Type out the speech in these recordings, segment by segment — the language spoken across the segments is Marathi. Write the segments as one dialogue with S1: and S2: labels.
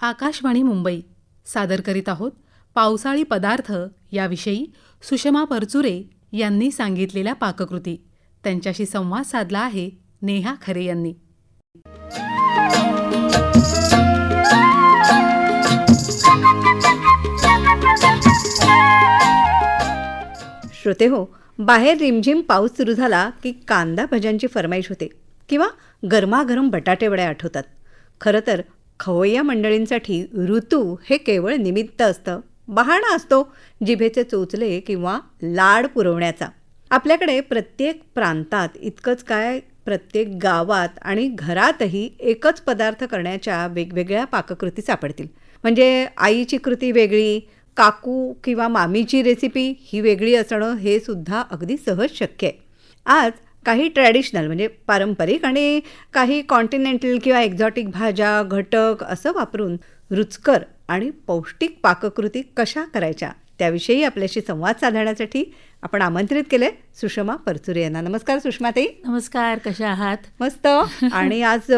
S1: आकाशवाणी मुंबई सादर करीत आहोत पावसाळी पदार्थ याविषयी सुषमा परचुरे यांनी सांगितलेल्या पाककृती. त्यांच्याशी संवाद साधला आहे नेहा खरे यांनी.
S2: श्रोते हो, बाहेर रिमझिम पाऊस सुरू झाला की कांदा भज्यांची फरमाईश होते किंवा गरमागरम बटाटे वडे आठवतात. खरं तर खवय्या मंडळींसाठी ऋतू हे केवळ निमित्त असतं, बहाणा असतो जिभेचे चोचले किंवा लाड पुरवण्याचा. आपल्याकडे प्रत्येक प्रांतात इतकंच काय प्रत्येक गावात आणि घरातही एकच पदार्थ करण्याच्या वेगवेगळ्या पाककृती सापडतील. म्हणजे आईची कृती वेगळी, काकू किंवा मामीची रेसिपी ही वेगळी असणं हे सुद्धा अगदी सहज शक्य आहे. आज काही ट्रॅडिशनल म्हणजे पारंपरिक आणि काही कॉन्टिनेंटल किंवा एक्झॉटिक भाज्या घटक असं वापरून रुचकर आणि पौष्टिक पाककृती कशा करायच्या त्याविषयी आपल्याशी संवाद साधण्यासाठी आपण आमंत्रित केले सुषमा परचुरे यांना. नमस्कार सुषमाताई.
S1: नमस्कार, कशा आहात?
S2: मस्त. आणि आज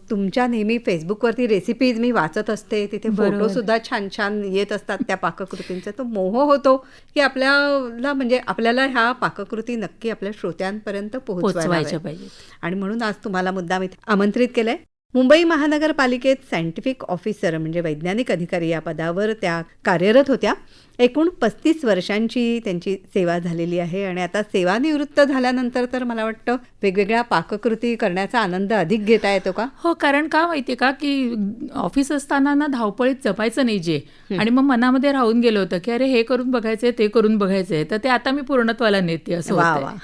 S2: तुमच्या नेहमी फेसबुकवरती रेसिपीज मी वाचत असते, तिथे फोटोसुद्धा छान छान येत असतात त्या पाककृतींचा. तो मोह होतो की आपल्याला ह्या पाककृती नक्की आपल्या श्रोत्यांपर्यंत पोहोचवायच्या पाहिजे. आणि म्हणून आज तुम्हाला मुद्दाम इथे आमंत्रित केलंय. मुंबई महानगरपालिकेत सायंटिफिक ऑफिसर म्हणजे वैज्ञानिक अधिकारी या पदावर त्या कार्यरत होत्या. एकूण 35 वर्षांची त्यांची सेवा झालेली आहे आणि आता सेवानिवृत्त झाल्यानंतर तर मला वाटतं वेगवेगळ्या पाककृती करण्याचा आनंद अधिक घेता येतो का?
S3: हो, कारण का माहितीये का की ऑफिस असताना ना धावपळीत जपायचं नाही जे, आणि मग मनामध्ये राहून गेलं होतं की अरे हे करून बघायचंय ते करून बघायचंय, तर ते आता मी पूर्णत्वाला नेते असं.
S2: वा.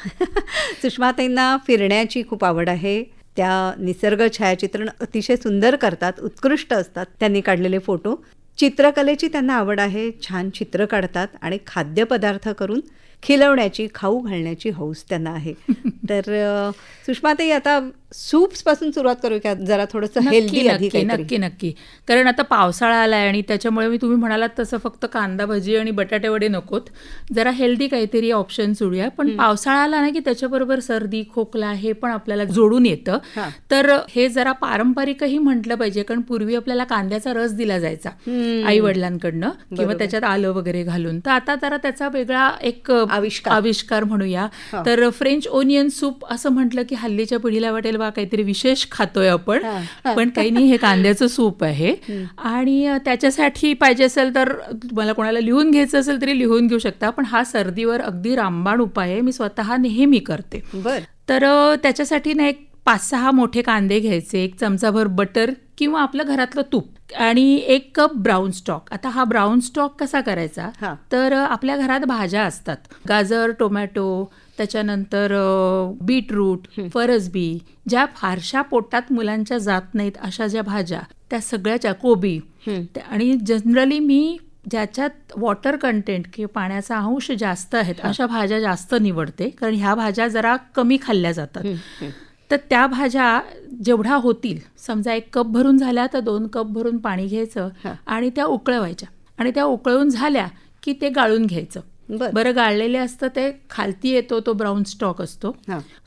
S2: सुषमाताईंना फिरण्याची खूप आवड आहे. त्या निसर्ग छायाचित्रण अतिशय सुंदर करतात, उत्कृष्ट असतात त्यांनी काढलेले फोटो. चित्रकलेची त्यांना आवड आहे, छान चित्र काढतात आणि खाद्यपदार्थ करून खिलवण्याची, खाऊ घालण्याची हौस त्यांना आहे. तर सुषमाताई, आता सूप्स पासून सुरुवात करू का? जरा थोडंसं हेल्दी.
S3: नक्की. कारण आता पावसाळा आलाय आणि त्याच्यामुळे तुम्ही म्हणालात तसं फक्त कांदा भजी आणि बटाटे वडे नकोत, जरा हेल्दी काहीतरी ऑप्शन सोडूया. पण पावसाळा आला ना की त्याच्याबरोबर सर्दी खोकला हे पण आपल्याला जोडून येतं. तर हे जरा पारंपरिकही म्हटलं पाहिजे, कारण पूर्वी आपल्याला कांद्याचा रस दिला जायचा आई वडिलांकडनं किंवा त्याच्यात आलं वगैरे घालून. तर आता जरा त्याचा वेगळा एक आविष्कार म्हणूया. तर फ्रेंच ओनियन सूप असं म्हटलं की हल्लीच्या पिढीला वाटेल वा काहीतरी विशेष खातोय आपण, पण काही नाही, हे कांद्याचं सूप आहे. आणि त्याच्यासाठी पाहिजे असेल तर मला कोणाला लिहून घ्यायचं असेल तरी लिहून घेऊ शकता, पण हा सर्दीवर अगदी रामबाण उपाय आहे, मी स्वतः नेहमी करते. तर त्याच्यासाठी ना एक 5-6 मोठे कांदे घ्यायचे, 1 चमचाभर बटर किंवा आपलं घरातलं तूप आणि 1 कप ब्राऊन स्टॉक. आता हा ब्राऊन स्टॉक कसा करायचा, तर आपल्या घरात भाज्या असतात, गाजर, टोमॅटो, त्याच्यानंतर बीटरूट, फरसबी, ज्या फारशा पोटात मुलांच्या जात नाहीत अशा ज्या भाज्या, त्या सगळ्याच्या, कोबी. आणि जनरली मी ज्याच्यात वॉटर कंटेंट किंवा पाण्याचा अंश जास्त आहेत अशा भाज्या जास्त निवडते, कारण ह्या भाज्या जरा कमी खाल्ल्या जातात. तर त्या भाज्या जेवढ्या होतील, समजा 1 कप भरून झाल्या तर 2 कप भरून पाणी घ्यायचं आणि त्या उकळवायच्या. आणि त्या उकळून झाल्या की ते गाळून घ्यायचं. बरं, गाळलेले असतं ते खालती येतो, तो ब्राऊन स्टॉक असतो,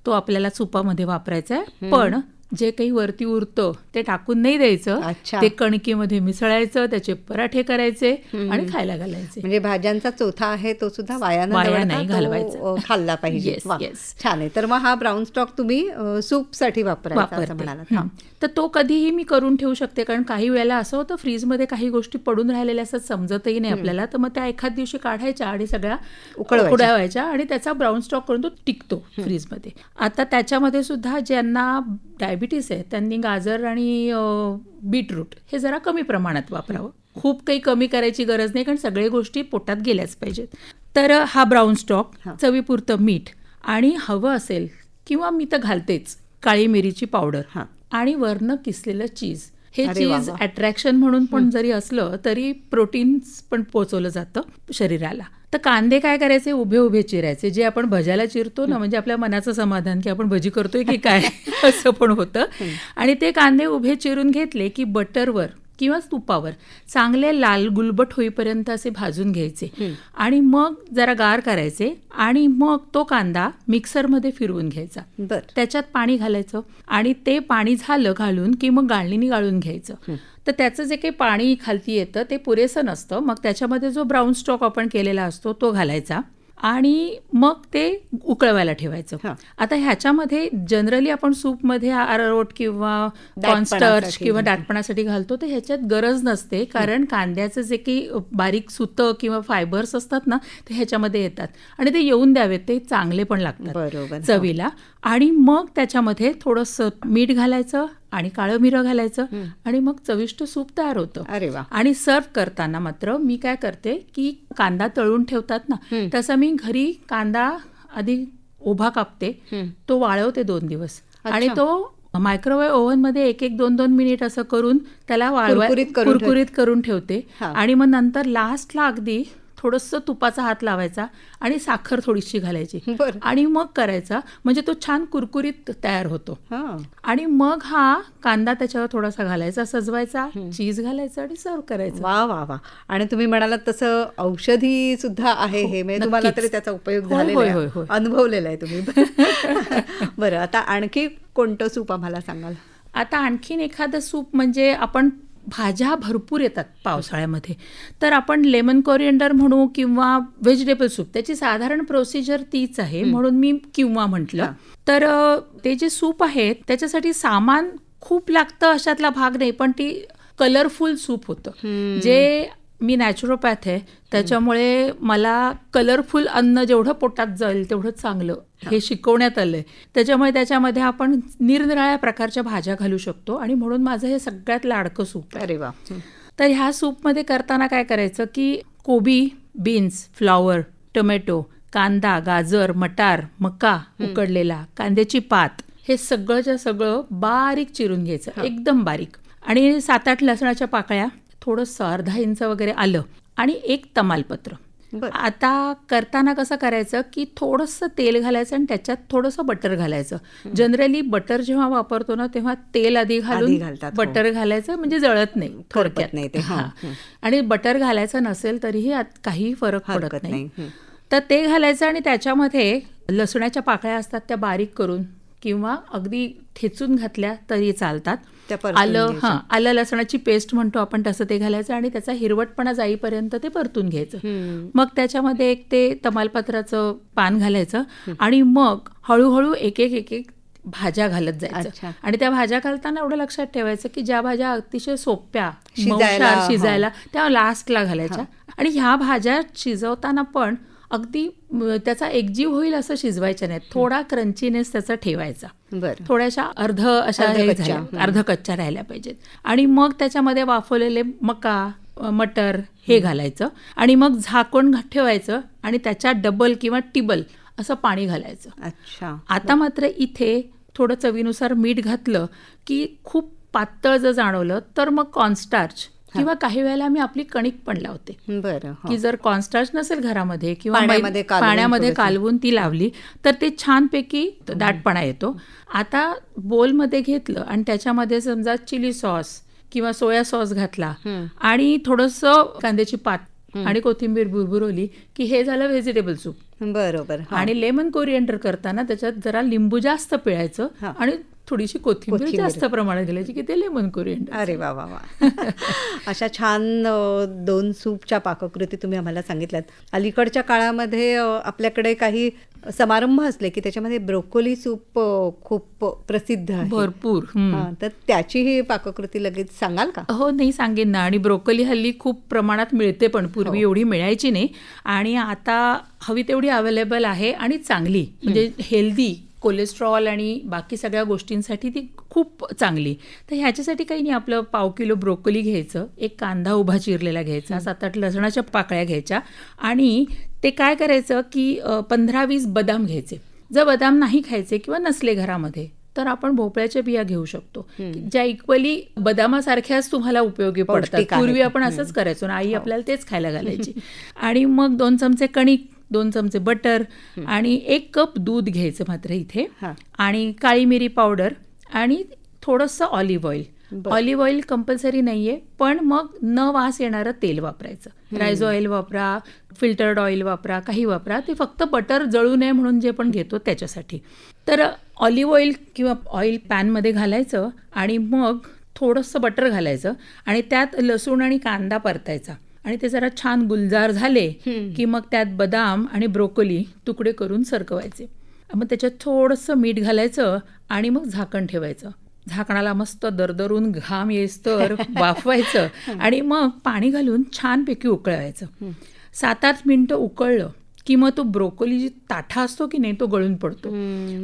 S3: तो आपल्याला सुपामध्ये वापरायचा आहे. पण जे काही वरती उरतं ते टाकून नाही द्यायचं, ते कणकीमध्ये मिसळायचं, त्याचे पराठे करायचे आणि खायला घालायचे.
S2: म्हणजे भाज्यांचा चोथा आहे तो सुद्धा वाया नाही घालवायचा, खाल्ला पाहिजे. छान आहे. तर मग हा ब्राऊन स्टॉक तुम्ही सूपसाठी वापरायचा.
S3: तर तो कधीही मी करून ठेवू शकते, कारण काही वेळेला असं होतं फ्रीजमध्ये काही गोष्टी पडून राहिलेल्या असतात, समजतही नाही आपल्याला, तर मग त्या एखाद दिवशी काढायच्या आणि सगळ्या उकळवायच्या आणि त्याचा ब्राऊन स्टॉक करून तो टिकतो फ्रीजमध्ये. आता त्याच्यामध्ये सुद्धा ज्यांना डायबिटीस आहे त्यांनी गाजर आणि बीटरूट हे जरा कमी प्रमाणात वापरावं. खूप काही कमी करायची गरज नाही, कारण सगळ्या गोष्टी पोटात गेल्याच पाहिजेत. तर हा ब्राऊन स्टॉक, चवीपुरतं मीठ आणि हवं असेल किंवा मी तर घालतेच काळी मिरीची पावडर आणि वरनं किसलेलं चीज. हे चीज अट्रॅक्शन म्हणून पण जरी असलं तरी प्रोटीन्स पण पोचवलं जातं शरीराला. तर कांदे काय करायचे, उभे उभे चिरायचे, जे आपण भज्याला चिरतो ना, म्हणजे आपल्या मनाचं समाधान की आपण भजी करतोय की काय असं पण होतं. आणि ते कांदे उभे चिरून घेतले की बटरवर किंवा तुपावर चांगले लाल गुलबट होईपर्यंत असे भाजून घ्यायचे आणि मग जरा गार करायचे आणि मग तो कांदा मिक्सरमध्ये फिरवून घ्यायचा. त्याच्यात पाणी घालायचं आणि ते पाणी झालं घालून की मग गाळणीने गाळून घ्यायचं. तर त्याचं जे काही पाणी खालती येतं ते पुरेसं नसतं. मग त्याच्यामध्ये जो ब्राऊन स्टॉक आपण केलेला असतो तो घालायचा आणि मग ते उकळवायला ठेवायचं.
S2: हां.
S3: आता ह्याच्यामध्ये जनरली आपण सूपमध्ये अरारोट किंवा कॉर्नस्टार्च
S2: दाटपणासाठी
S3: किंवा
S2: घालतो.
S3: दाटपणासाठी घालतो, तर ह्याच्यात गरज नसते, कारण कांद्याचं जे काही बारीक सुतं किंवा फायबर्स असतात ना ते ह्याच्यामध्ये येतात आणि ते येऊन द्यावेत, ते चांगले पण लागतात
S2: बरोबर.
S3: चवीला. आणि मग त्याच्यामध्ये थोडंसं मीठ घालायचं आणि काळं मिरं घालायचं आणि मग चविष्ट सूप तयार होतं.
S2: अरे वा.
S3: आणि सर्व करताना मात्र मी काय करते की कांदा तळून ठेवतात ना तसं मी घरी कांदा आधी उभा कापते, तो वाळवते 2 दिवस आणि तो मायक्रोवेव्ह ओव्हनमध्ये 1-2 मिनिट असं करून त्याला कुरकुरीत करून ठेवते.
S2: हा.
S3: आणि मग नंतर लास्टला अगदी थोडंसं तुपाचा हात लावायचा आणि साखर थोडीशी घालायची
S2: बरं.
S3: आणि मग करायचा, म्हणजे तो छान कुरकुरीत तयार होतो.
S2: हां.
S3: आणि मग हा कांदा त्याच्यावर थोडासा घालायचा, सजवायचा, चीज घालायचं आणि सर्व करायचं.
S2: वा वा वा. आणि तुम्ही म्हणालात तसं औषधी सुद्धा आहे हे, म्हणजे तुम्हाला
S3: नक्कीच.
S2: तरी त्याचा उपयोग
S3: होय,
S2: झालेला
S3: होय,
S2: आहे,
S3: होय, होय.
S2: अनुभवलेला आहे तुम्ही. बरं, आता आणखी कोणतं सूप आम्हाला सांगाल?
S3: आता आणखीन एखादं सूप म्हणजे आपण भाज्या भरपूर येतात पावसाळ्यामध्ये, तर आपण लेमन कोरिएंडर म्हणू किंवा व्हेजिटेबल सूप, त्याची साधारण प्रोसिजर तीच आहे म्हणून मी किंवा म्हटलं. तर ते जे सूप आहे त्याच्यासाठी सामान खूप लागतं अशातला भाग नाही, पण ती कलरफुल सूप होतं. जे मी नॅचरोपॅथ आहे त्याच्यामुळे मला कलरफुल अन्न जेवढं पोटात जाईल तेवढं चांगलं हे शिकवण्यात आलंय. त्याच्यामुळे त्याच्यामध्ये आपण निरनिराळ्या प्रकारच्या भाज्या घालू शकतो आणि म्हणून माझं हे सगळ्यात लाडकं सूप आहे.
S2: अरे वा.
S3: तर ह्या सूपमध्ये करताना काय करायचं की कोबी, बीन्स, फ्लॉवर, टोमॅटो, कांदा, गाजर, मटार, मका उकडलेला, कांद्याची पात, हे सगळंच्या सगळं बारीक चिरून घ्यायचं, एकदम बारीक. आणि 7-8 लसणाच्या पाकळ्या, थोडंसं अर्धा इंच वगैरे आलं आणि 1 तमालपत्र.
S2: बरं.
S3: आता करताना कसं करायचं की थोडंसं तेल घालायचं आणि त्याच्यात थोडंसं बटर घालायचं. जनरली बटर जेव्हा वापरतो ना तेव्हा तेल आधी घालून
S2: घालतात, हो.
S3: बटर घालायचं, म्हणजे जळत नाही थोडक्यात.
S2: नाही ते.
S3: हां. आणि बटर घालायचं नसेल तरीही काही फरक पडत
S2: हरकत
S3: नाही.
S2: नाही.
S3: तर ते घालायचं आणि त्याच्यामध्ये लसणाच्या पाकळ्या असतात त्या बारीक करून किंवा अगदी ठेचून घातल्या तरी चालतात.
S2: त्या परतून
S3: आलं,
S2: घ्यायच्या.
S3: आलं लसणाची पेस्ट म्हणतो आपण, तसं ते घालायचं आणि त्याचा हिरवटपणा जाईपर्यंत ते परतून घ्यायचं. मग त्याच्यामध्ये 1 ते तमालपत्राचं पान घालायचं आणि मग हळूहळू एक एक भाज्या घालत जायचं.
S2: अच्छा.
S3: आणि त्या भाज्या घालताना एवढं लक्षात ठेवायचं की ज्या भाज्या अतिशय सोप्या
S2: शिजायला,
S3: शिजायला त्या लास्टला घालायच्या. आणि ह्या भाज्या शिजवताना पण अगदी त्याचा एकजीव होईल असं शिजवायच्या नाहीत, थोडा क्रंचीनेस त्याचा ठेवायचा.
S2: बरं.
S3: थोड्याशा अर्धकच्च्या राहिल्या पाहिजेत. आणि मग त्याच्यामध्ये वाफवलेले मका, मटर हे घालायचं आणि मग झाकण ठेवायचं आणि त्याच्यात डबल किंवा टिबल असं पाणी घालायचं.
S2: अच्छा.
S3: आता मात्र इथे थोडं चवीनुसार मीठ घातलं की खूप पातळ जर जाणवलं तर मग कॉर्नस्टार्च किंवा काही वेळेला मी आपली कणिक पण लावते.
S2: बरं.
S3: की जर कॉर्नस्टार्च नसेल घरामध्ये किंवा
S2: पाण्यामध्ये
S3: कालवून ती लावली तर ते छानपैकी दाटपणा येतो. आता बोलमध्ये घेतलं आणि त्याच्यामध्ये समजा चिली सॉस किंवा सोया सॉस घातला आणि थोडंसं कांद्याची पात आणि कोथिंबीर बुरबुरवली की हे झालं व्हेजिटेबल सूप.
S2: बरोबर.
S3: आणि लेमन कोरिएंडर करताना त्याच्यात जरा लिंबू जास्त पिळायचं आणि थोडीशी कोथिंबीर जास्त प्रमाणात घालायची की ते लेमन कोरिएंडर.
S2: अरे वा वा वा. अशा छान 2 सूपच्या पाककृती तुम्ही आम्हाला सांगितल्यात. अलीकडच्या काळामध्ये आपल्याकडे काही समारंभ असले की त्याच्यामध्ये ब्रोकोली सूप खूप प्रसिद्ध आहे
S3: भरपूर.
S2: हां, तर त्याची ही पाककृती लगेच सांगाल का?
S3: हो, नाही सांगेन ना. आणि ब्रोकोली हल्ली खूप प्रमाणात मिळते, पण पूर्वी एवढी मिळायची नाही आणि आता हवी तेवढी अवेलेबल आहे आणि चांगली, म्हणजे हेल्दी, कोलेस्ट्रॉल आणि बाकी सगळ्या गोष्टींसाठी ती खूप चांगली. तर ह्याच्यासाठी काही नाही, आपलं 1/2 किलो ब्रोकोली घ्यायचं, 1 कांदा उभा चिरलेला घ्यायचा, 7-8 लसणाच्या पाकळ्या घ्यायच्या आणि ते काय करायचं की 15-20 बदाम घ्यायचे. जर बदाम नाही खायचे किंवा नसले घरामध्ये तर आपण भोपळ्याच्या बिया घेऊ शकतो, ज्या इक्वली बदामासारख्याच तुम्हाला उपयोगी पडतात. पूर्वी आपण असंच करायचो ना, आई आपल्याला तेच खायला घालायची. आणि मग 2 चमचे कणिक, 2 चमचे बटर आणि 1 कप दूध घ्यायचं मात्र इथे, आणि काळी मिरी पावडर आणि थोडंसं olive oil. Olive oil compulsory नाहीये, पण मग न वास येणारं तेल वापरायचं. राईस ऑइल वापरा, फिल्टर्ड ऑइल वापरा, काही वापरा, ते फक्त बटर जळू नये म्हणून जे पण घेतो त्याच्यासाठी. तर ऑलिव्ह ऑइल किंवा ऑइल पॅनमध्ये घालायचं आणि मग थोडंसं बटर घालायचं आणि त्यात लसूण आणि कांदा परतायचा आणि ते जरा छान गुलजार झाले की मग त्यात बदाम आणि ब्रोकोली तुकडे करून सरकवायचे. मग त्याच्यात थोडंसं मीठ घालायचं आणि मग झाकण ठेवायचं. झाकणाला मस्त दरदरून घाम येईस्तर वाफवायचं आणि मग पाणी घालून छानपैकी उकळवायचं. 7-8 मिनिटं उकळलं की मग तो ब्रोकोली जी ताठा असतो की नाही तो गळून पडतो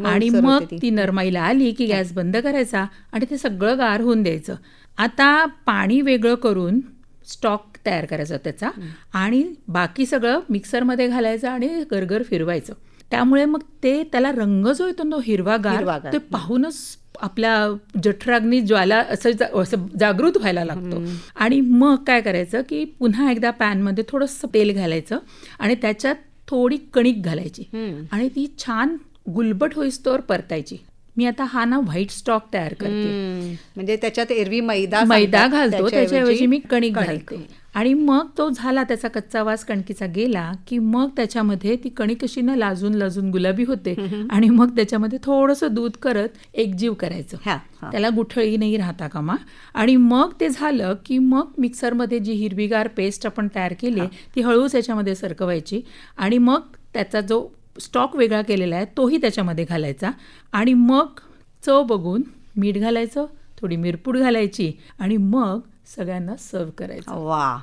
S3: आणि मग ती नरमाईला आली की गॅस बंद करायचा आणि ते सगळं गार होऊन द्यायचं. आता पाणी वेगळं करून स्टॉक तयार करायचा त्याचा आणि बाकी सगळं मिक्सरमध्ये घालायचं आणि गरगर फिरवायचं. त्यामुळे मग ते त्याला रंग जो येतो तो हिरवागार ते पाहूनच आपल्या जठराग्नी ज्वाला असं जागृत व्हायला लागतो. आणि मग काय करायचं की पुन्हा एकदा पॅनमध्ये थोडंसं तेल घालायचं आणि त्याच्यात थोडी कणिक घालायची आणि ती छान गुलबट होईस्तोवर परतायची. मी आता हा ना व्हाईट स्टॉक तयार करते,
S2: म्हणजे त्याच्यात एरवी मैदा
S3: घालतो, त्याच्याऐवजी मी कणिक घालते. आणि मग तो झाला, त्याचा कच्चा वास कणकीचा गेला की मग त्याच्यामध्ये ती कणिक अशी ना लाजून लाजून गुलाबी होते आणि मग त्याच्यामध्ये थोडंसं दूध करत एकजीव करायचं. त्याला गुठळी नाही राहता कामा. आणि मग ते झालं की मग मिक्सरमध्ये जी हिरवीगार पेस्ट आपण तयार केली ती हळूच याच्यामध्ये सरकवायची आणि मग त्याचा जो स्टॉक वेगळा केलेला आहे तोही त्याच्यामध्ये घालायचा आणि मग चव बघून मीठ घालायचं, थोडी मिरपूड घालायची आणि मग सगळ्यांना सर्व करायचं.
S2: वा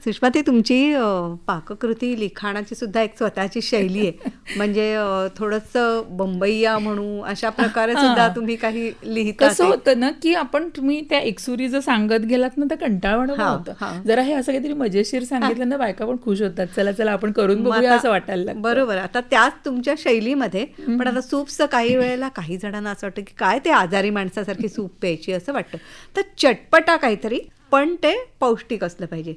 S2: सुषमा, ती तुमची पाककृती लिखाणाची सुद्धा एक स्वतःची शैली आहे. म्हणजे थोडंसं बंबईया म्हणू अशा प्रकारे सुद्धा तुम्ही काही लिहिता.
S3: कसं होतं ना की तुम्ही त्या एकसुरी जर सांगत गेलात ना तर कंटाळवाणं होतं. जरा हे असं काहीतरी मजेशीर सांगितलं ना बायका पण खुश होतात, चला चला आपण करून बघूया असं वाटायला लागतं.
S2: बरोबर. आता त्याच तुमच्या शैलीमध्ये पण आता सूपचं काही वेळेला काही जणांना असं वाटतं की काय ते आजारी माणसासारखी सूप प्यायची असं वाटतं, तर चटपटा काहीतरी पण ते पौष्टिक असलं पाहिजे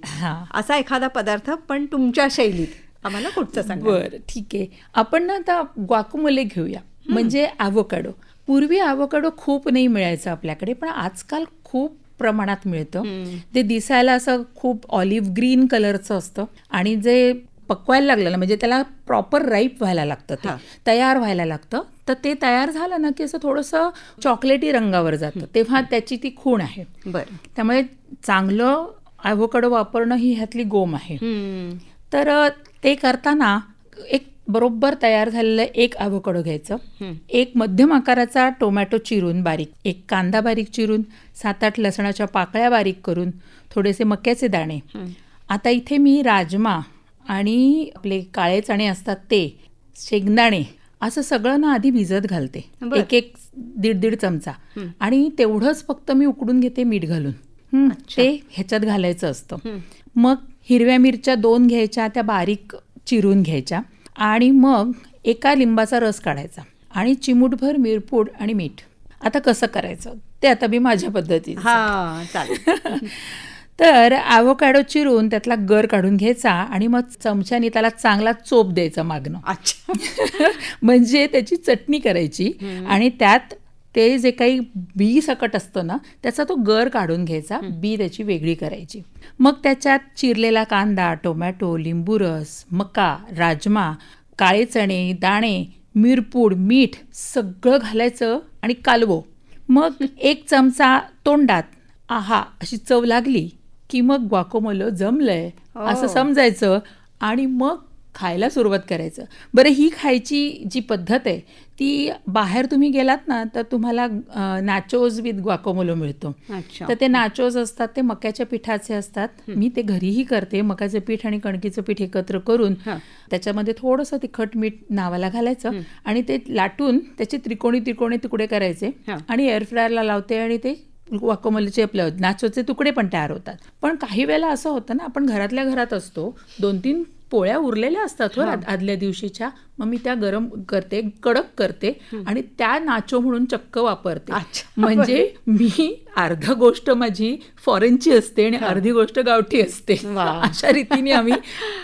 S2: असा एखादा पदार्थ पण तुमच्या शैलीत आम्हाला कुठचं सांगा.
S3: बरं ठीक आहे, आपण ना आता ग्वाकामोले घेऊया. म्हणजे ॲव्होकाडो. पूर्वी ॲव्होकाडो खूप नाही मिळायचं आपल्याकडे, पण आजकाल खूप प्रमाणात मिळतं. ते दिसायला असं खूप ऑलिव्ह ग्रीन कलरचं असतं आणि जे पकवायला लागलं ना म्हणजे त्याला प्रॉपर राईप व्हायला लागतं, ते तयार व्हायला लागतं. तर ते तयार झालं ना की असं थोडंसं चॉकलेटी रंगावर जातं, तेव्हा त्याची ती खूण आहे.
S2: बरं.
S3: त्यामुळे चांगलं ॲव्होकाडो वापरणं ही ह्यातली गोम आहे. तर ते करताना एक बरोबर तयार झालेलं एक ॲव्होकाडो घ्यायचं, एक मध्यम आकाराचा टोमॅटो चिरून बारीक, एक कांदा बारीक चिरून, 7-8 लसणाच्या पाकळ्या बारीक करून, थोडेसे मक्याचे दाणे. आता इथे मी राजमा आणि आपले काळे चणे असतात ते, शेंगदाणे असं सगळं ना आधी भिजत घालते, 1-1.5 चमचा. आणि तेवढंच फक्त मी उकडून घेते मीठ घालून. ते ह्याच्यात घालायचं असतं. मग हिरव्या मिरच्या 2 घ्यायच्या, त्या बारीक चिरून घ्यायच्या आणि मग एका लिंबाचा रस काढायचा आणि चिमूटभर मिरपूड आणि मीठ. आता कसं करायचं ते आता मी माझ्या पद्धतीने
S2: चालेल.
S3: तर ॲव्होकाडो चिरून त्यातला गर काढून घ्यायचा आणि मग चमच्याने त्याला चांगला चोप द्यायचा मागणं. म्हणजे त्याची चटणी करायची आणि त्यात ते जे काही बी सकट असतं ना त्याचा तो गर काढून घ्यायचा, बी त्याची वेगळी करायची. मग त्याच्यात चिरलेला कांदा, टोमॅटो, लिंबूरस, मका, राजमा, काळे चणे, दाणे, मिरपूड, मीठ सगळं घालायचं आणि कालवो. मग 1 चमचा तोंडात आहा अशी चव लागली की मग ग्वाकामोले जमलंय असं समजायचं आणि मग खायला सुरुवात करायचं. बरं, ही खायची जी पद्धत आहे ती बाहेर तुम्ही गेलात ना तर तुम्हाला नाचोज विथ ग्वाकामोले मिळतो. तर ते नाचोज असतात ते मक्याच्या पिठाचे असतात. मी ते घरीही करते. मक्याचं पीठ आणि कणकीचं पीठ एकत्र करून त्याच्यामध्ये थोडंसं तिखट मीठ नावाला घालायचं आणि ते लाटून त्याचे त्रिकोणी तुकडे करायचे आणि एअरफ्रायरला लावते आणि ते ग्वाकामोलेचे आपलं नाचोचे तुकडे पण तयार होतात. पण काही वेळेला असं होतं ना आपण घरातल्या घरात असतो, 2-3 पोळ्या उरलेल्या असतात आदल्या दिवशीच्या, मग मी त्या गरम करते, कडक करते आणि त्या नाचो म्हणून चक्क वापरते. म्हणजे मी अर्ध गोष्ट माझी फॉरेनची असते आणि अर्धी गोष्ट गावठी असते. अशा रीतीने आम्ही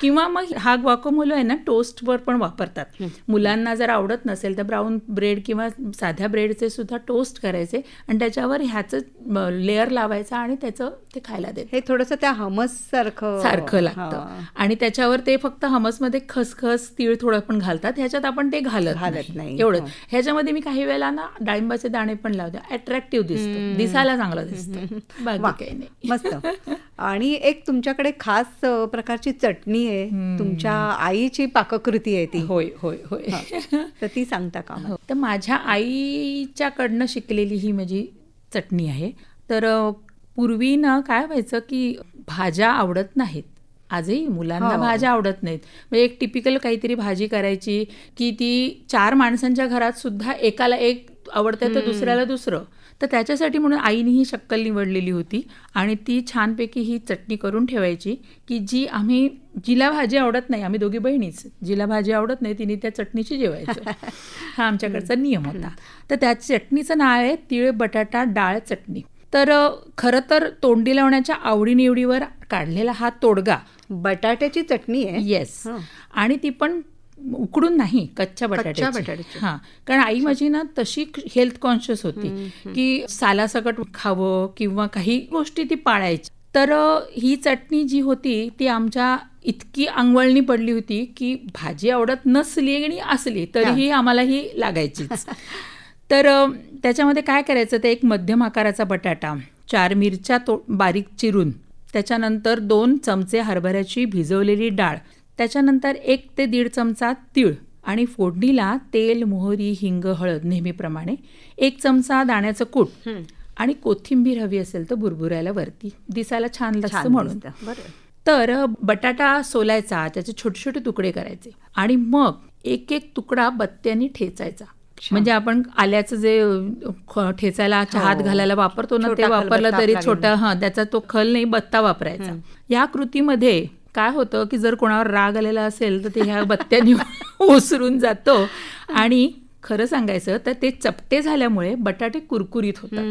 S3: किंवा मग हा ग्वाकामोले आहे ना टोस्टवर पण वापरतात. मुलांना जर आवडत नसेल तर ब्राऊन ब्रेड किंवा साध्या ब्रेडचे सुद्धा टोस्ट करायचे आणि त्याच्यावर ह्याचं लेअर लावायचं आणि त्याचं ते खायला देते.
S2: हे थोडंसं त्या हमस
S3: सारखं लागतं आणि त्याच्यावर ते फक्त हमसमध्ये खसखस तीळ थोडं पण घालतात. ह्याच्यात आपण ते घालत नाही एवढं. ह्याच्यामध्ये मी काही वेळेला ना डाळिंबाचे दाणे पण लावते. अट्रॅक्टिव्ह दिसतं, दिसायला चांगलं दिसतं, बाकी काही नाही.
S2: मस्त. आणि एक तुमच्याकडे खास प्रकारची चटणी आहे, तुमच्या आईची पाककृती आहे ती.
S3: होय होय होय.
S2: तर ती सांगता का?
S3: तर माझ्या आईच्याकडनं शिकलेली ही माझी चटणी आहे. तर पूर्वी ना काय व्हायचं की भाज्या आवडत नाहीत. आजही मुलांना भाज्या आवडत नाहीत. म्हणजे एक टिपिकल काहीतरी भाजी करायची की ती 4 माणसांच्या घरात सुद्धा एकाला एक आवडतं तर दुसऱ्याला दुसरं. तर त्याच्यासाठी म्हणून आईने ही शक्कल निवडलेली होती आणि ती छानपैकी ही चटणी करून ठेवायची की जिला भाजी आवडत नाही, आम्ही दोघी बहिणीच, जिला भाजी आवडत नाही तिने त्या चटणीची जेवायचं. हा आमच्याकडचा नियम होता. तर त्या चटणीचं नाव आहे तीळ बटाटा डाळ चटणी. तर खरं तर तोंडी लावण्याच्या आवडीनिवडीवर काढलेला हा तोडगा.
S2: बटाट्याची चटणी आहे?
S3: येस. आणि ती पण उकडून नाही, कच्च्या बटाट्याची. हां, कारण आई माझी ना तशी हेल्थ कॉन्शियस होती की सालासकट खावं किंवा काही गोष्टी ती पाळायची. तर ही चटणी जी होती ती आमच्या इतकी अंगवळणी पडली होती की भाजी आवडत नसली आणि असली तरीही आम्हाला ही लागायचीच. तर त्याच्यामध्ये काय करायचं, ते एक मध्यम आकाराचा बटाटा, 4 मिरच्या बारीक चिरून, त्याच्यानंतर 2 चमचे हरभऱ्याची भिजवलेली डाळ, त्याच्यानंतर 1 ते 1.5 चमचा तीळ आणि फोडणीला तेल, मोहरी, हिंग, हळद नेहमीप्रमाणे, 1 चमचा दाण्याचं कूट आणि कोथिंबीर हवी असेल तर बुरबुरायला वरती, दिसायला छान लागतं म्हणून. तर बटाटा सोलायचा, त्याचे छोटे छोटे तुकडे करायचे आणि मग एक तुकडा बत्त्याने ठेचायचा. म्हणजे आपण आल्याचं जे ठेचायला चहात घालायला वापरतो ना, ते वापरलं तरी छोटा त्याचा तो खल नाही, बत्ता वापरायचा. या कृतीमध्ये काय होतं की जर कोणावर राग आलेला असेल तर ते ह्या बत्त्याने ओसरून जातो आणि खरं सांगायचं तर ते चपटे झाल्यामुळे बटाटे कुरकुरीत होतात.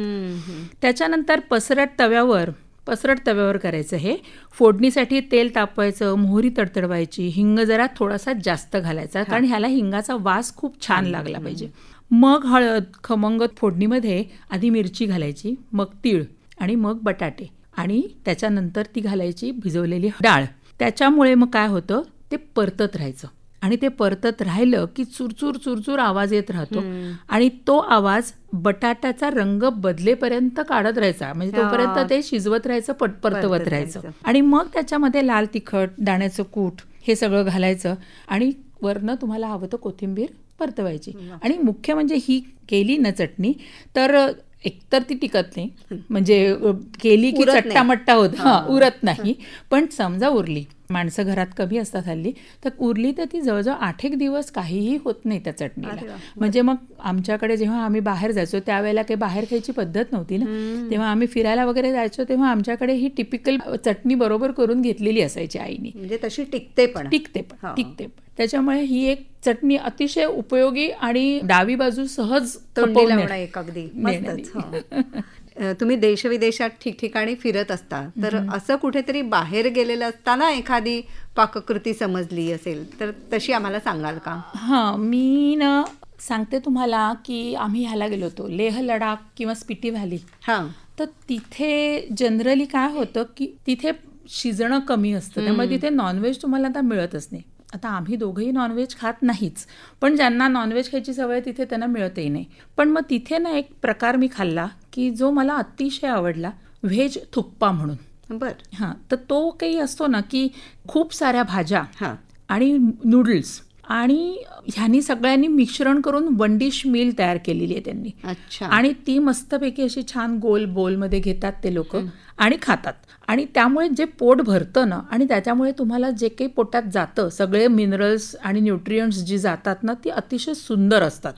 S3: त्याच्यानंतर पसरट तव्यावर करायचं. हे फोडणीसाठी तेल तापवायचं, मोहरी तडतडवायची, हिंग जरा थोडासा जास्त घालायचा कारण ह्याला हिंगाचा वास खूप छान लागला पाहिजे. मग हळद, खमंग फोडणीमध्ये आधी मिरची घालायची, मग तीळ आणि मग बटाटे आणि त्याच्यानंतर ती घालायची भिजवलेली डाळ. त्याच्यामुळे मग काय होतं, ते परतत राहायचं आणि ते परतत राहिलं की चुरचूर चुरचूर आवाज येत राहतो आणि तो आवाज बटाट्याचा रंग बदलेपर्यंत काढत राहायचा. म्हणजे तोपर्यंत ते शिजवत राहायचं, परतवत राहायचं. आणि मग त्याच्यामध्ये लाल तिखट, दाण्याचं कूट हे सगळं घालायचं आणि वरनं तुम्हाला हवं तर कोथिंबीर परतवायची. आणि मुख्य म्हणजे ही केली ना चटणी तर एकतर ती टिकत नाही, म्हणजे केली की चट्टामट्टा होत, उरत नाही. पण समजा उरली, माणसं घरात कमी असतात हल्ली, तर उरली तर ती जवळजवळ 8 दिवस काहीही होत नाही त्या चटणीला. म्हणजे मग आमच्याकडे जेव्हा आम्ही बाहेर जायचो त्यावेळेला काही बाहेर खायची पद्धत नव्हती ना, तेव्हा आम्ही फिरायला वगैरे जायचो तेव्हा आमच्याकडे ही टिपिकल चटणी बरोबर करून घेतलेली असायची आईने.
S2: म्हणजे तशी टिकते पण.
S3: त्याच्यामुळे ही एक चटणी अतिशय उपयोगी आणि डावी बाजू सहज
S2: तोंडी लावणं एक अगदी मस्तच. तुम्ही देशविदेशात ठिकठिकाणी फिरत असता, तर असं कुठेतरी बाहेर गेलेलं असताना एखादी पाककृती समजली असेल तर तशी आम्हाला सांगाल का?
S3: हां, मी ना सांगते तुम्हाला की आम्ही ह्याला गेलो होतो, लेह लडाख किंवा स्पिटी व्हॅली. तर तिथे जनरली काय होतं की तिथे शिजणं कमी असतं, त्यामुळे तिथे नॉनव्हेज तुम्हाला आता मिळतच नाही. आता आम्ही दोघंही नॉनव्हेज खात नाहीच, पण ज्यांना नॉनव्हेज खायची सवय तिथे त्यांना मिळतही नाही. पण मग तिथे ना एक प्रकार मी खाल्ला की जो मला अतिशय आवडला, व्हेज थुप्पा म्हणून. हां, तर तो काही असतो ना की खूप साऱ्या भाज्या आणि नूडल्स आणि ह्यांनी सगळ्यांनी मिश्रण करून 1 डिश मील तयार केलेली आहे त्यांनी. आणि ती मस्तपैकी अशी छान गोल बोलमध्ये घेतात ते लोक आणि खातात. आणि त्यामुळे जे पोट भरतं ना, आणि त्याच्यामुळे तुम्हाला जे काही पोटात जातं सगळे मिनरल्स आणि न्यूट्रियंट्स जी जातात ना ती अतिशय सुंदर असतात.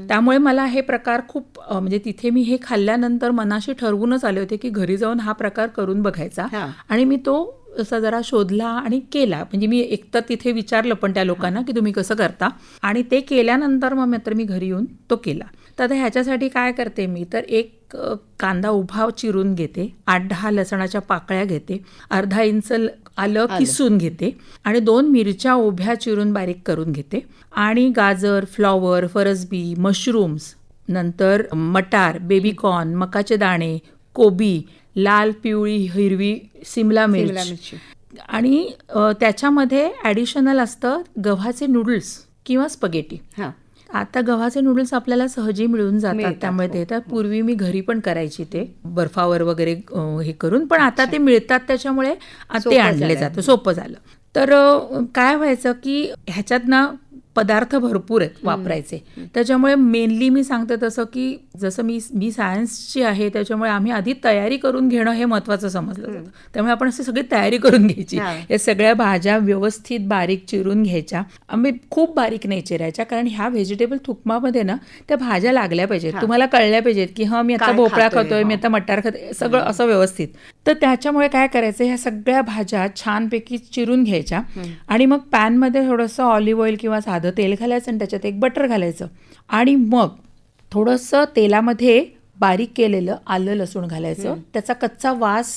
S3: त्यामुळे मला हे प्रकार खूप म्हणजे तिथे मी हे खाल्ल्यानंतर मनाशी ठरवूनच आले होते की घरी जाऊन हा प्रकार करून बघायचा. आणि मी तो असा जरा शोधला आणि केला. म्हणजे मी एकतर तिथे विचारलं पण त्या लोकांना की तुम्ही कसं करता, आणि ते केल्यानंतर मग मात्र मी घरी येऊन तो केला. तर आता ह्याच्यासाठी काय करते मी, तर एक कांदा उभा चिरून घेते, 8-10 लसणाच्या पाकळ्या घेते, अर्धा इंच आलं किसून घेते आणि 2 मिरच्या उभ्या चिरून बारीक करून घेते आणि गाजर, फ्लॉवर, फरसबी, मशरूम्स, नंतर मटार, बेबीकॉर्न, मकाचे दाणे, कोबी, लाल, पिवळी, हिरवी सिमला मिरची आणि त्याच्यामध्ये ॲडिशनल असतं गव्हाचे नूडल्स किंवा स्पगेटी. आता गव्हाचे नूडल्स आपल्याला सहजी मिळून जातात, त्यामुळे ते तर पूर्वी मी घरी पण करायची ते बर्फावर वगैरे हे करून, पण आता ते मिळतात त्याच्यामुळे ते आणले जातं, सोपं झालं. तर काय व्हायचं की ह्याच्यात ना पदार्थ भरपूर आहेत वापरायचे, त्याच्यामुळे मेनली मी सांगते तसं की जसं मी सायन्सची आहे त्याच्यामुळे आम्ही आधी तयारी करून घेणं हे महत्त्वाचं समजलं जातं. त्यामुळे आपण अशी सगळी तयारी करून घ्यायची, या सगळ्या भाज्या व्यवस्थित बारीक चिरून घ्यायच्या. आम्ही खूप बारीक नाही चिरायच्या, कारण ह्या व्हेजिटेबल थुकमामध्ये ना त्या भाज्या लागल्या पाहिजेत, तुम्हाला कळल्या पाहिजेत की मी आता भोपळा खातोय, मी आता मटार खातोय, सगळं असं व्यवस्थित. तर त्याच्यामुळे काय करायचं, ह्या सगळ्या भाज्या छानपैकी चिरून घ्यायच्या आणि मग पॅनमध्ये थोडंसं ऑलिव्ह ऑइल किंवा साधं तेल घालायचं आणि त्याच्यात एक बटर घालायचं आणि मग थोडंसं तेलामध्ये बारीक केलेलं आलं लसूण घालायचं, त्याचा कच्चा वास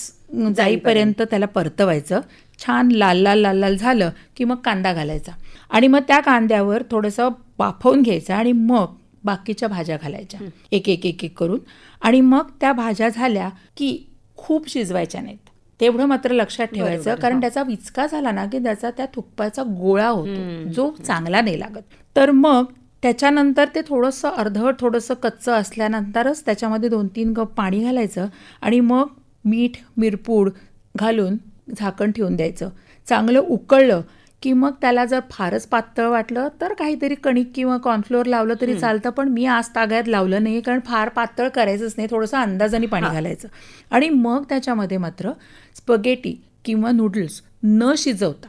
S3: जाईपर्यंत त्याला परतवायचं. छान लाल लाल लाल लाल झालं की मग कांदा घालायचा आणि मग त्या कांद्यावर थोडंसं वाफवून घ्यायचं आणि मग बाकीच्या भाज्या घालायच्या एक एक एक एक करून. आणि मग त्या भाज्या झाल्या की खूप शिजवायच्या नाहीत, तेवढं मात्र लक्षात ठेवायचं, कारण त्याचा विचका झाला ना की त्याचा त्या तुपाचा गोळा होतो जो चांगला नाही लागत. तर मग त्याच्यानंतर ते थोडंसं अर्धवट थोडंसं कच्चं असल्यानंतरच त्याच्यामध्ये 2-3 कप पाणी घालायचं आणि मग मीठ, मिरपूड घालून झाकण ठेवून द्यायचं. चांगलं उकळलं की मग त्याला जर फारच पातळ वाटलं तर काहीतरी कणिक किंवा कॉर्नफ्लोअर लावलं तरी चालतं, पण मी आज तागायत लावलं नाही, कारण फार पातळ करायचंच नाही, थोडंसं अंदाजाने पाणी घालायचं. आणि मग त्याच्यामध्ये मात्र स्पगेटी किंवा नूडल्स न शिजवता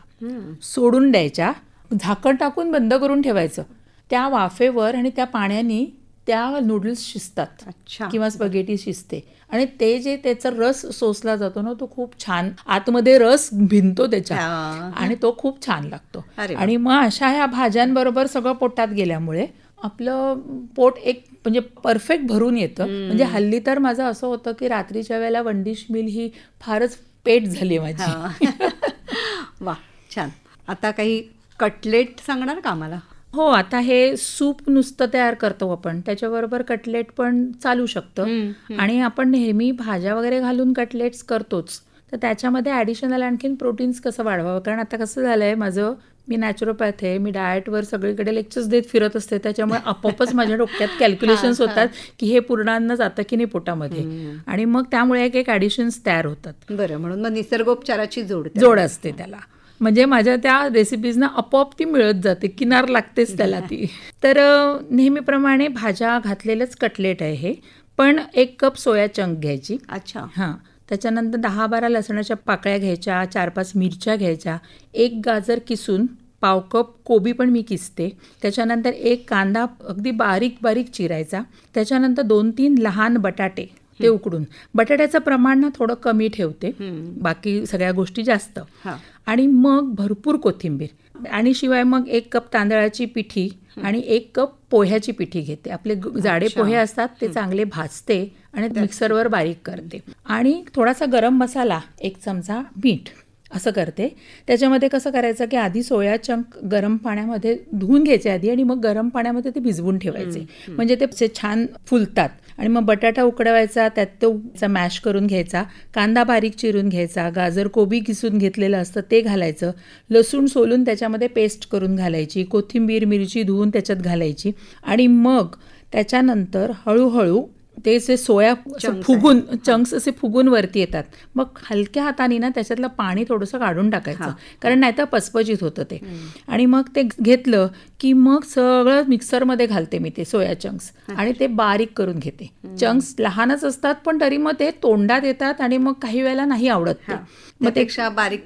S3: सोडून द्यायच्या, झाकण टाकून बंद करून ठेवायचं. त्या वाफेवर आणि त्या पाण्याने त्या नूडल्स शिजतात किंवा स्पगेटी शिजते आणि ते जे त्याचा रस सोसला जातो ना तो खूप छान आतमध्ये रस भिनतो त्याच्या आणि तो खूप छान लागतो. आणि मग अशा ह्या भाज्यांबरोबर सगळं पोटात गेल्यामुळे आपलं पोट एक म्हणजे परफेक्ट भरून येतं. म्हणजे हल्ली तर माझं असं होतं की रात्रीच्या वेळेला 1 डिश मील ही फारच पेट झाली माझी.
S2: वा, छान. आता काही कटलेट सांगणार का आम्हाला?
S3: हो, आता हे सूप नुसतं तयार करतो आपण, त्याच्याबरोबर कटलेट पण चालू शकतं. आणि आपण नेहमी भाज्या वगैरे घालून कटलेट्स करतोच, तर त्याच्यामध्ये ॲडिशनल आणखीन प्रोटीन्स कसं वाढवावं, कारण आता कसं झालं आहे माझं, मी नॅचरोपॅथ आहे, मी डाएटवर सगळीकडे लेक्चर्स देत फिरत असते, त्याच्यामुळे आपोआपच माझ्या डोक्यात कॅल्क्युलेशन्स होतात की हे पूर्ण अन्न जातं की नाही पोटामध्ये, आणि मग त्यामुळे एक एक ॲडिशन्स तयार होतात.
S2: बरं, म्हणून मग निसर्गोपचाराची जोड
S3: असते त्याला. म्हणजे माझ्या त्या रेसिपीजना आपोआप ती मिळत जाते, किनार लागतेच त्याला ती. तर नेहमीप्रमाणे भाज्या घातलेलंच कटलेट आहे हे, पण 1 कप सोया चंक घ्यायची.
S2: अच्छा.
S3: हां, त्याच्यानंतर 10-12 लसणाच्या पाकळ्या घ्यायच्या, 4-5 मिरच्या घ्यायच्या, 1 गाजर किसून, 1/2 कप कोबी पण मी किसते, त्याच्यानंतर 1 कांदा अगदी बारीक बारीक चिरायचा, त्याच्यानंतर 2-3 लहान बटाटे ते उकडून. बटाट्याचं प्रमाण ना थोडं कमी ठेवते, बाकी सगळ्या गोष्टी जास्त. आणि मग भरपूर कोथिंबीर आणि शिवाय मग 1 कप तांदळाची पिठी आणि 1 कप पोह्याची पिठी घेते. आपले जाडे पोहे असतात ते चांगले भाजते आणि मिक्सरवर बारीक करते. आणि थोडासा गरम मसाला, 1 चमचा मीठ असं करते. त्याच्यामध्ये कसं करायचं की आधी सोया चंक गरम पाण्यामध्ये धुवून घ्यायचे आधी आणि मग गरम पाण्यामध्ये ते भिजवून ठेवायचे, म्हणजे ते छान फुलतात. आणि मग बटाटा उकडवायचा, त्यात तो मॅश करून घ्यायचा, कांदा बारीक चिरून घ्यायचा, गाजर कोबी किसून घेतलेलं असतं ते घालायचं, लसूण सोलून त्याच्यामध्ये पेस्ट करून घालायची, कोथिंबीर मिरची धुवून त्याच्यात घालायची. आणि मग त्याच्यानंतर हळूहळू ते जे सोया फुगून चंक्स असे फुगून वरती येतात, मग हलक्या हाताने ना त्याच्यातलं पाणी थोडंसं काढून टाकायचं, कारण नाहीतर पचपचित होतं ते. आणि मग ते घेतलं की मग सगळं मिक्सरमध्ये घालते मी ते सोया चंक्स आणि ते बारीक करून घेते. चंक्स लहानच असतात पण तरी मग ते तोंडात येतात आणि मग काही वेळेला नाही आवडत ते, मग ते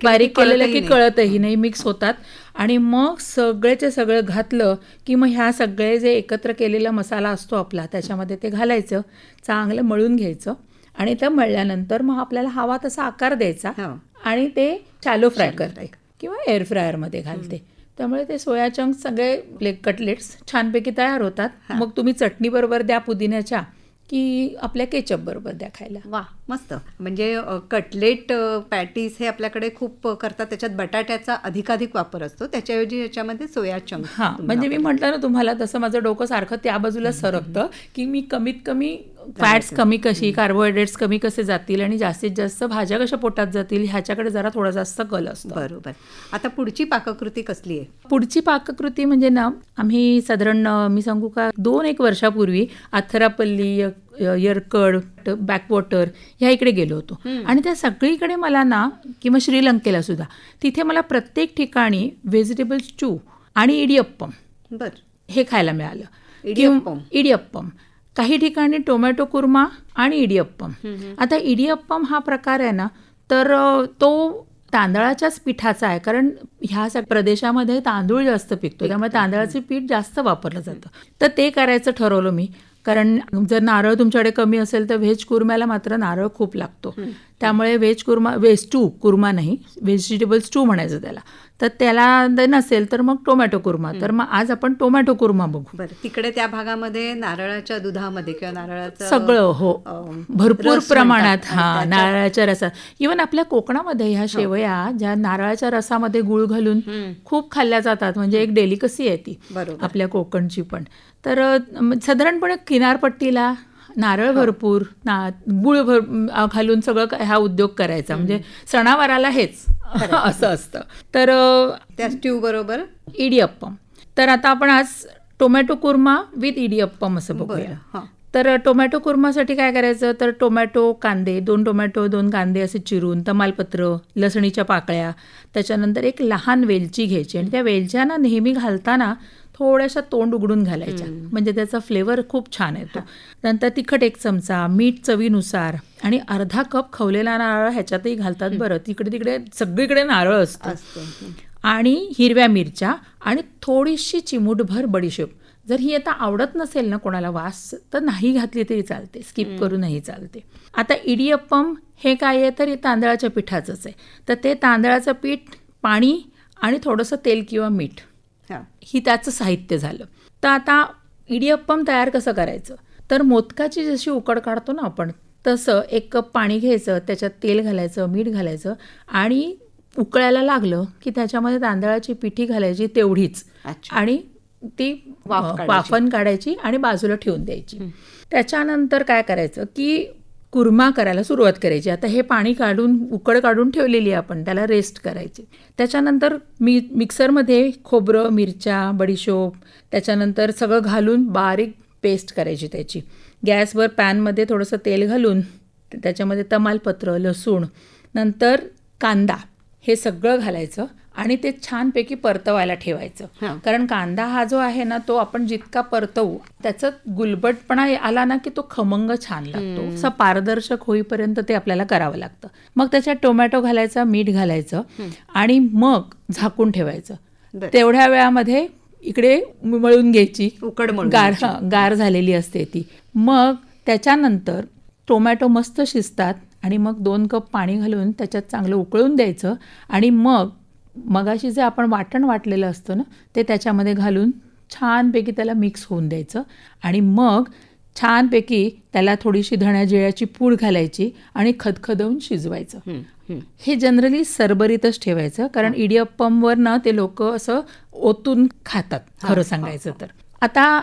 S3: बारीक केलेलं की कळतही नाही, मिक्स होतात. आणि मग सगळेचे सगळं घातलं की मग ह्या सगळे जे एकत्र केलेला मसाला असतो आपला त्याच्यामध्ये ते घालायचं, चांगलं मळून घ्यायचं आणि ते मळल्यानंतर मग आपल्याला हवा तसा आकार द्यायचा आणि ते शॅलो फ्राय करते किंवा एअर फ्रायरमध्ये घालते. त्यामुळे ते सोया चंक्स सगळे कटलेट्स छानपैकी तयार होतात. मग तुम्ही चटणीबरोबर द्या पुदिन्याच्या की आपल्या केचप बरोबर द्या खायला.
S2: वा, मस्त. म्हणजे कटलेट पॅटीस हे आपल्याकडे खूप करतात, त्याच्यात बटाट्याचा अधिकाधिक वापर असतो, त्याच्याऐवजी याच्यामध्ये सोया चंक.
S3: हां, म्हणजे मी म्हटलं ना तुम्हाला, तसं माझं डोकं सारखं त्या बाजूला सरकतं की मी कमीत कमी फॅट्स कमी कशी, कार्बोहायड्रेट्स कमी कसे जातील आणि जास्तीत जास्त भाज्या कशा पोटात जातील ह्याच्याकडे जरा थोडा जास्त कल असतो.
S2: बरोबर. आता पुढची पाककृती कसली आहे?
S3: पुढची पाककृती म्हणजे ना, आम्ही साधारण मी सांगू का 2-1 वर्षापूर्वी अथरापल्ली, यरकड, बॅकवॉटर ह्या इकडे गेलो होतो. आणि त्या सगळीकडे मला ना, किंवा श्रीलंकेला सुद्धा, तिथे मला प्रत्येक ठिकाणी व्हेजिटेबल स्टू आणि इडियप्पम हे खायला मिळालं. इडियप्पम काही ठिकाणी टोमॅटो कुर्मा आणि इडियप्पम. आता इडियप्पम हा प्रकार आहे ना, तर तो तांदळाच्याच पिठाचा आहे, कारण ह्या प्रदेशामध्ये तांदूळ जास्त पिकतो, त्यामुळे तांदळाचे पीठ जास्त वापरलं जातं. तर ते करायचं ठरवलं मी, कारण जर नारळ तुमच्याकडे कमी असेल तर व्हेज कुर्म्याला मात्र नारळ खूप लागतो. त्यामुळे व्हेज स्टू, कुर्मा नाही, व्हेजिटेबल स्टू म्हणायचं त्याला. तर त्याला नसेल तर मग टोमॅटो कुर्मा. तर मग आज आपण टोमॅटो कुर्मा बघू.
S2: बरं, तिकडे त्या भागामध्ये नारळाच्या दुधामध्ये किंवा नारळाचं
S3: सगळं, हो, भरपूर प्रमाणात. हा, नारळाच्या रसात. इव्हन आपल्या कोकणामध्ये ह्या शेवया ज्या नारळाच्या रसामध्ये गुळ घालून खूप खाल्ल्या जातात, म्हणजे एक डेलिकसी आहे ती आपल्या कोकणची पण. तर साधारणपणे किनारपट्टीला नारळ भरपूर, गुळ घालून सगळं हा उद्योग करायचा, म्हणजे सणावाराला हेच असं असतं. तर
S2: त्या स्ट्यू बरोबर
S3: इडियप्पम. तर आता आपण आज टोमॅटो कुर्मा विथ इडियप्पम असं बघूया. तर टोमॅटो कुर्मासाठी काय करायचं, तर टोमॅटो, कांदे, 2 टोमॅटो 2 कांदे असे चिरून, तमालपत्र, लसणीच्या पाकळ्या, त्याच्यानंतर एक लहान वेलची घ्यायची आणि त्या वेलच्या ना नेहमी घालताना थोड्याशा तोंड उघडून घालायच्या, म्हणजे त्याचा फ्लेवर खूप छान येतो. नंतर तिखट 1 चमचा, मीठ चवीनुसार आणि अर्धा कप खवलेला नारळ ह्याच्यातही घालतात. बरं, तिकडे सगळीकडे नारळ असतं. आणि हिरव्या मिरच्या आणि थोडीशी चिमूटभर बडीशेप. जर ही आता आवडत नसेल ना कोणाला वास, तर नाही घातली तरी चालते, स्किप करूनही चालते. आता इडियप्पम हे काय आहे, तर हे तांदळाच्या पिठाचंच आहे. तर ते तांदळाचं पीठ, पाणी आणि थोडंसं तेल किंवा मीठ ही त्याचं साहित्य झालं. तर आता इडियप्पम तयार कसं करायचं, तर मोदकाची जशी उकड काढतो ना आपण, तसं 1 कप पाणी घ्यायचं, त्याच्यात तेल घालायचं, मीठ घालायचं आणि उकळायला लागलं की त्याच्यामध्ये तांदळाची पिठी घालायची तेवढीच आणि ती वाफण काढायची आणि बाजूला ठेवून द्यायची. त्याच्यानंतर काय करायचं की कुर्मा करायला सुरुवात करायची. आता हे पाणी काढून, उकड काढून ठेवलेली आहे आपण, त्याला रेस्ट करायची. त्याच्यानंतर मिक्सरमध्ये खोबरं, मिरच्या, बडीशोप, त्याच्यानंतर सगळं घालून बारीक पेस्ट करायची त्याची. गॅसवर पॅनमध्ये थोडंसं तेल घालून त्याच्यामध्ये तमालपत्र, लसूण, नंतर कांदा हे सगळं घालायचं आणि ते छानपैकी परतवायला ठेवायचं. कारण कांदा हा जो आहे ना, तो आपण जितका परतवू त्याचा गुलबटपणा आला ना की तो खमंग छान लागतो. असं पारदर्शक होईपर्यंत ते आपल्याला करावं लागतं. मग त्याच्यात टोमॅटो घालायचा, मीठ घालायचं आणि मग झाकून ठेवायचं. तेवढ्या वेळामध्ये इकडे मळून घ्यायची, गार झालेली असते ती. मग त्याच्यानंतर टोमॅटो मस्त शिजतात आणि मग 2 कप पाणी घालून त्याच्यात चांगलं उकळून द्यायचं आणि मगाशी जे आपण वाटण वाटलेलं असतं ना, ते त्याच्यामध्ये घालून छानपैकी त्याला मिक्स होऊन द्यायचं आणि मग छानपैकी त्याला थोडीशी धण्या जिऱ्याची पूड घालायची आणि खदखदवून शिजवायचं. हे जनरली सरबरीतच ठेवायचं, कारण इडियप्पमवर ना ते लोक असं ओतून खातात खरं सांगायचं तर. आता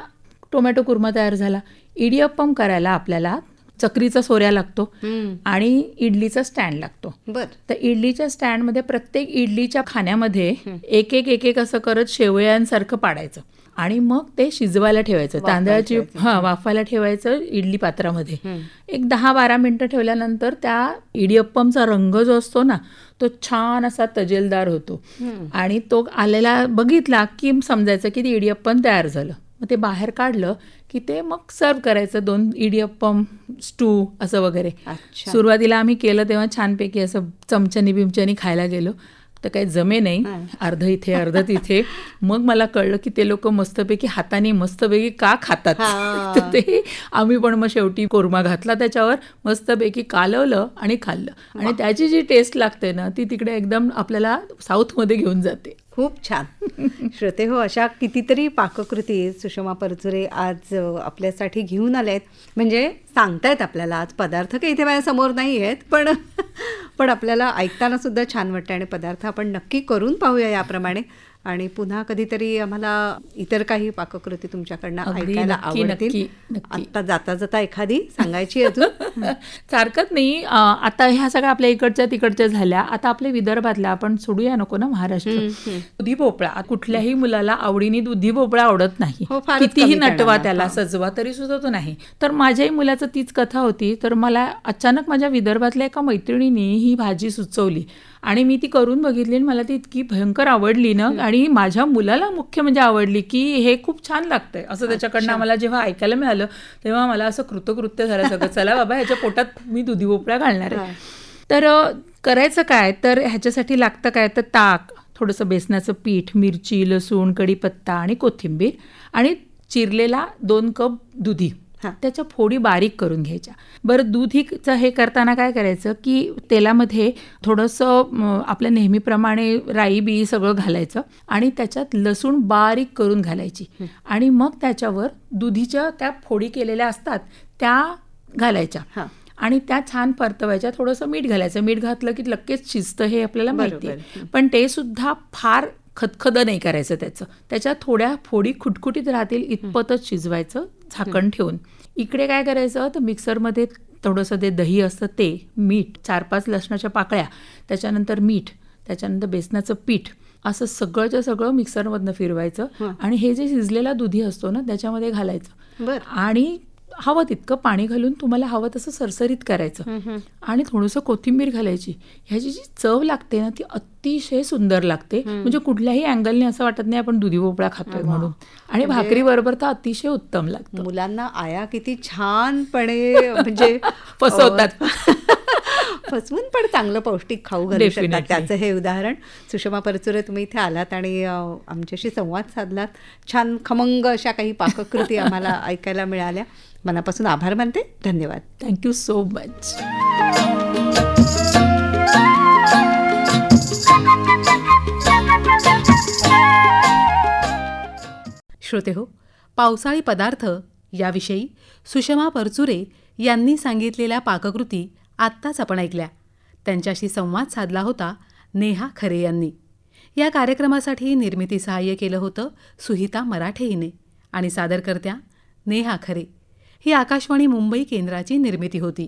S3: टोमॅटो कुर्मा तयार झाला. इडियप्पम करायला आपल्याला चक्रीचा सोऱ्या लागतो आणि इडलीचा स्टँड लागतो. तर इडलीच्या स्टँडमध्ये प्रत्येक इडलीच्या खाण्यामध्ये एक एक असं करत शेवयांसारखं पाडायचं आणि मग ते शिजवायला ठेवायचं. तांदळाची वाफायला ठेवायचं इडली पात्रामध्ये. एक 10-12 मिनिटं ठेवल्यानंतर त्या इडियप्पमचा रंग जो असतो ना, तो छान असा तजेलदार होतो आणि तो आलेला बघितला की समजायचं की ती इडियप्पम तयार झालं. मग ते बाहेर काढलं की ते मग सर्व करायचं. 2 इडियप्पम स्टू असं वगैरे. सुरुवातीला आम्ही केलं तेव्हा छानपैकी असं चमच्यानी खायला गेलो, तर काही जमे नाही, अर्ध इथे अर्ध तिथे. मग मला कळलं की ते लोक मस्तपैकी हाताने मस्तपैकी का खातात. तर ते आम्ही पण मग शेवटी कोरमा घातला त्याच्यावर, मस्तपैकी कालवलं आणि खाल्लं आणि त्याची जी टेस्ट लागते ना, ती तिकडे एकदम आपल्याला साऊथमध्ये घेऊन जाते.
S2: खूप छान. श्रोते हो, अशा कितीतरी पाककृती सुषमा परचुरे आज आपल्यासाठी घेऊन आल्या आहेत. म्हणजे सांगतायत आपल्याला, आज पदार्थ काही इथे माझ्यासमोर नाही आहेत, पण आपल्याला ऐकताना सुद्धा छान वाटतं आणि पदार्थ आपण नक्की करून पाहूया याप्रमाणे. आणि पुन्हा कधीतरी आम्हाला इतर काही पाककृती तुमच्याकडनं
S3: अगदी,
S2: ऐकायला
S3: नक्की,
S2: आवडतील.
S3: नक्की, नक्की.
S2: आत्ता जाता जाता एखादी सांगायची अजून?
S3: सारखंच नाही. आता ह्या सगळ्या आपल्या इकडच्या तिकडच्या झाल्या. आता आपल्या विदर्भातल्या आपण सोडूया नको ना महाराष्ट्र. दुधी भोपळा, कुठल्याही मुलाला आवडीने दुधी भोपळा आवडत नाही.
S2: हो, फारच
S3: कितीही
S2: कमी
S3: नटवा
S2: जणांना.
S3: त्याला,
S2: हां.
S3: सजवा, तरी सुद्धा तो नाही. तर माझ्याही मुलाचं तीच कथा होती. तर मला अचानक माझ्या विदर्भातल्या एका मैत्रिणीने ही भाजी सुचवली आणि मी ती करून बघितली आणि मला ती इतकी भयंकर आवडली ना, आणि माझ्या मुलाला मुख्य म्हणजे आवडली की हे खूप छान लागतंय असं त्याच्याकडनं मला जेव्हा ऐकायला मिळालं तेव्हा मला असं कृतकृत्य झालं सगळं. चला बाबा, ह्याच्या पोटात मी दुधी भोपळा घालणार आहे. तर करायचं काय, तर ह्याच्यासाठी लागतं काय, तर ताक, थोडंसं बेसनाचं पीठ, मिरची, लसूण, कढीपत्ता आणि कोथिंबीर आणि चिरलेला 2 कप दुधी. त्याच्या फोडी बारीक करून घ्यायच्या. बरं, दुधीचं हे करताना काय करायचं की तेलामध्ये थोडंसं आपल्या नेहमीप्रमाणे राई बी सगळं घालायचं आणि त्याच्यात लसूण बारीक करून घालायची आणि मग त्याच्यावर दुधीच्या त्या फोडी केलेल्या असतात त्या घालायच्या आणि त्या छान परतवायच्या. थोडंसं मीठ घालायचं. मीठ घातलं की लगेच शिजतं हे आपल्याला माहिती आहे. पण ते सुद्धा फार खदखद नाही करायचं त्याचं. त्याच्यात थोड्या फोडी खुटखुटीत राहतील इतपतच शिजवायचं झाकण ठेवून. इकडे काय करायचं, तर मिक्सरमध्ये थोडंसं ते दही असतं ते, मीठ, 4-5 लसणाच्या पाकळ्या, त्याच्यानंतर मीठ, त्याच्यानंतर बेसनाचं पीठ, असं सगळंच्या सगळं मिक्सरमधनं फिरवायचं आणि हे जे शिजलेला दुधी असतो ना त्याच्यामध्ये घालायचं आणि हवं तितकं पाणी घालून तुम्हाला हवं तसं सरसरीत करायचं आणि थोडंसं कोथिंबीर घालायची. ह्याची जी चव लागते ना ती अतिशय सुंदर लागते. म्हणजे कुठल्याही अँगलने असं वाटत नाही आपण दुधी भोपळा खातोय म्हणून. आणि भाकरी बरोबर तर अतिशय उत्तम लागतं.
S2: मुलांना आया किती छानपणे म्हणजे
S3: फसवतात.
S2: फसवून पण चांगलं पौष्टिक खाऊ घालू शकतात. त्याचं हे उदाहरण. सुषमा परचुरे, तुम्ही इथे आलात आणि आमच्याशी संवाद साधलात. छान खमंग अशा काही पाककृती आम्हाला ऐकायला मिळाल्या. मनापासून आभार मानते. धन्यवाद.
S3: Thank you so much.
S1: श्रोते हो, पावसाळी पदार्थ याविषयी सुषमा परचुरे यांनी सांगितलेल्या पाककृती आत्ताच आपण ऐकल्या. त्यांच्याशी संवाद साधला होता नेहा खरे यांनी. या कार्यक्रमासाठी निर्मिती सहाय्य केलं होतं सुहिता मराठे हिने आणि सादरकर्त्या नेहा खरे. ही आकाशवाणी मुंबई केंद्राची निर्मिती होती.